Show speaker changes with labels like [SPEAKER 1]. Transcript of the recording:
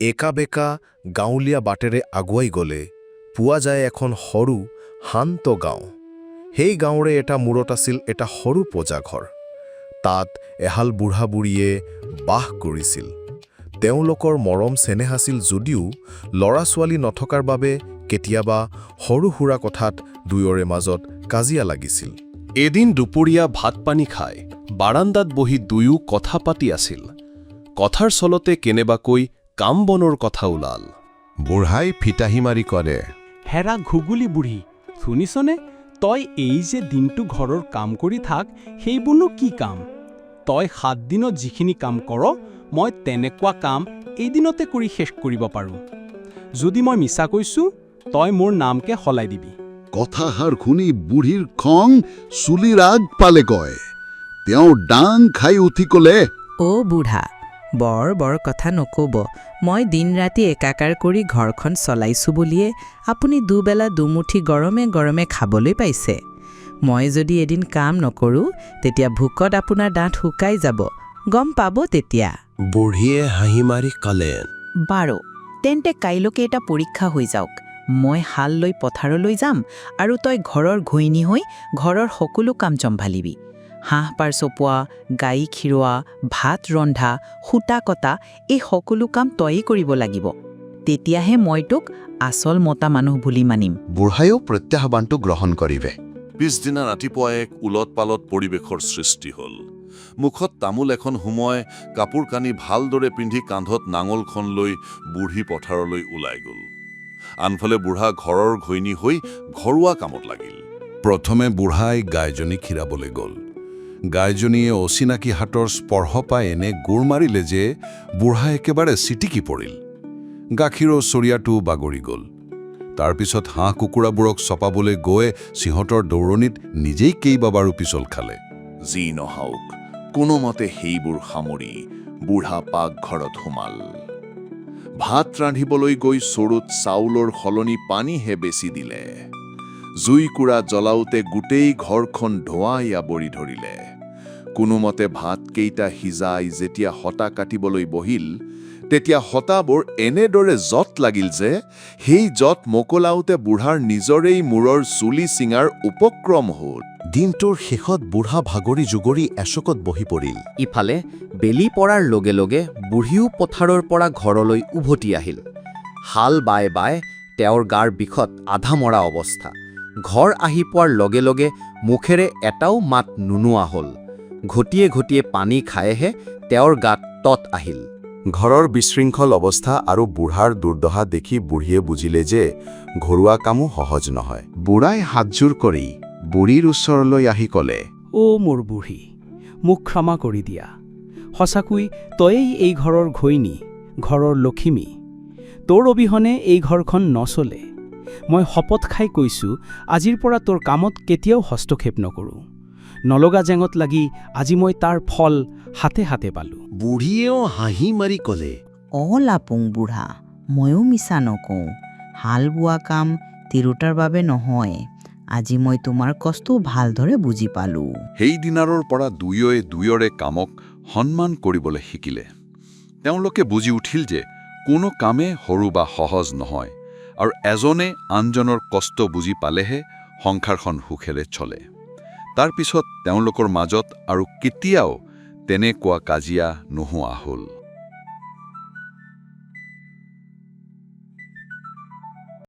[SPEAKER 1] একা বেকা গাঁৱলীয়া বাটেৰে আগুৱাই গ'লে পোৱা যায় এখন সৰু শান্ত গাঁও। সেই গাঁৱৰে এটা মূৰত আছিল এটা সৰু পজাঘৰ। তাত এহাল বুঢ়া-বুঢ়ীয়ে বাস কৰিছিল। তেওঁলোকৰ মৰম চেনেহ আছিল যদিও ল'ৰা-ছোৱালী নথকাৰ বাবে কেতিয়াবা সৰু-সুৰা কথাত দুয়োৰে মাজত কাজিয়া লাগিছিল।
[SPEAKER 2] এদিন দুপৰীয়া ভাত-পানী খাই বাৰান্দাত বহি দুয়ো কথা পাতি আছিল। কথাৰ চলতে কেনেবাকৈ কাম-বনৰ কথা ওলাল।
[SPEAKER 3] বুঢ়াই ফিতাহি মাৰি কৰে,
[SPEAKER 4] হেৰা ঘুগুলি বুঢ়ী, শুনিছনে? তই এই যে দিনটো ঘৰৰ কাম কৰি থাক, সেইবোৰনো কি কাম? তই 7 দিনত যিখিনি কাম কৰ, মই তেনেকুৱা কাম এদিনতে কৰি শেষ কৰিব পাৰোঁ। যদি মই মিছা কৈছোঁ, তই মোৰ নামকে সলাই দিবি।
[SPEAKER 5] কথাষাৰ শুনি বুঢ়ীৰ খং চুলিৰ আগ পালে গৈ। তেওঁ ডাং খাই উঠি ক'লে,
[SPEAKER 6] অ' বুঢ়া, বৰ কথা নক'ব। মই দিন-ৰাতি একাকাৰ কৰি ঘৰখন চলাইছোঁ বুলিয়ে আপুনি দুবেলা দুমুঠি গৰমে গৰমে খাবলৈ পাইছে। মই যদি এদিন কাম নকৰোঁ, তেতিয়া ভোকত আপোনাৰ দাঁত শুকাই যাব, গম পাব তেতিয়া।
[SPEAKER 7] বুঢ়ীয়ে হাঁহি মাৰি ক'লে,
[SPEAKER 6] বাৰু তেন্তে কাইলৈকে এটা পৰীক্ষা হৈ যাওক। মই হাল লৈ পথাৰলৈ যাম আৰু তই ঘৰৰ ঘৈণী হৈ ঘৰৰ সকলো কাম চম্ভালিবি। হাঁহ পাৰ চপোৱা, গাই খীৰোৱা, ভাত ৰন্ধা, সূতা কটা, এই সকলো কাম তয়েই কৰিব লাগিব। তেতিয়াহে মই তোক আচল মতা মানুহ বুলি মানিম।
[SPEAKER 3] বুঢ়ায়েও প্ৰত্যাহ্বানটো গ্ৰহণ কৰিবে।
[SPEAKER 8] পিছদিনা ৰাতিপুৱা এক উলট-পালট পৰিৱেশৰ সৃষ্টি হ'ল। মুখত তামোল এখন সুমুৱাই কাপোৰ কানি ভালদৰে পিন্ধি কান্ধত নাঙলখন লৈ বুঢ়ী পথাৰলৈ ওলাই গ'ল। আনফালে বুঢ়া ঘৰৰ ঘৈণী হৈ ঘৰুৱা কামত লাগিল।
[SPEAKER 3] প্ৰথমে বুঢ়াই গাইজনী খীৰাবলৈ গ'ল। গাইজনীয়ে অচিনাকি হাতৰ স্পৰ্শ পাই এনে গোৰ মাৰিলে যে বুঢ়া একেবাৰে চিটিকি পৰিল। গাখীৰৰ চৰিয়াটো বাগৰি গ'ল। তাৰ পিছত হাঁহ কুকুৰাবোৰক চপাবলৈ গৈ সিহঁতৰ দৌৰণিত নিজেই কেইবাবাৰো পিছল খালে।
[SPEAKER 8] যি নহওক, কোনোমতে সেইবোৰ সামৰি বুঢ়া পাকঘৰত সোমাল। ভাত ৰান্ধিবলৈ গৈ চৰুত চাউলৰ সলনি পানীহে বেছি দিলে। জুইকুৰা জ্বলাওঁতে গোটেই ঘৰখন ধোঁৱাই আৱৰি ধৰিলে। কোনোমতে ভাতকেইটা সিজাই যেতিয়া হতা কাটিবলৈ বহিল, তেতিয়া হতাবোৰ এনেদৰে জট লাগিল যে সেই জট মোকলাওঁতে বুঢ়াৰ নিজৰেই মূৰৰ চুলি ছিঙাৰ উপক্ৰম হ'ল।
[SPEAKER 7] দিনটোৰ শেষত বুঢ়া ভাগৰি জুগৰি এচকত বহি পৰিল।
[SPEAKER 9] ইফালে বেলি পৰাৰ লগে লগে বুঢ়ীও পথাৰৰ পৰা ঘৰলৈ উভতি আহিল। হাল বাই বাই তেওঁৰ গাৰ বিষত আধা মৰা অৱস্থা। ঘৰ আহি পোৱাৰ লগে লগে মুখেৰে এটাও মাত নুনোৱা হ'ল। ঘটিয়ে ঘটিয়ে পানী খায়েহে তেওঁৰ গাত তত আহিল।
[SPEAKER 3] ঘৰৰ বিশৃংখল অৱস্থা আৰু বুঢ়াৰ দুৰ্দশা দেখি বুঢ়ীয়ে বুজিলে যে ঘৰুৱা কামো সহজ নহয়। বুঢ়াই হাতযোৰ কৰি বুঢ়ীৰ ওচৰলৈ আহি ক'লে,
[SPEAKER 4] অ' মোৰ বুঢ়ী, মোক ক্ষমা কৰি দিয়া। সঁচাকৈ তয়েই এই ঘৰৰ ঘৈণী, ঘৰৰ লখিমী। তোৰ অবিহনে এই ঘৰখন নচলে। মই শপত খাই কৈছোঁ, আজিৰ পৰা তোৰ কামত কেতিয়াও হস্তক্ষেপ নকৰোঁ। নলগা জেঙত লাগি আজি মই তাৰ ফল হাতে হাতে পালোঁ।
[SPEAKER 7] বুঢ়ীয়েও হাঁহি মাৰি ক'লে,
[SPEAKER 6] অ' লাপুং বুঢ়া, ময়ো মিছা নকওঁ। হাল বোৱা কাম তিৰোতাৰ বাবে নহয়। আজি মই তোমাৰ কষ্ট ভালদৰে বুজি পালোঁ।
[SPEAKER 5] সেই দিনাৰৰ পৰা দুয়োৱে দুয়োৰে কামক সন্মান কৰিবলৈ শিকিলে। তেওঁলোকে বুজি উঠিল যে কোনো কামে সৰু বা সহজ নহয়, আৰু এজনে আনজনৰ কষ্ট বুজি পালেহে সংসাৰখন সুখেৰে চলে। তাৰ পিছত তেওঁলোকৰ মাজত আৰু কেতিয়াও তেনেকুৱা কাজিয়া নোহোৱা হ'ল।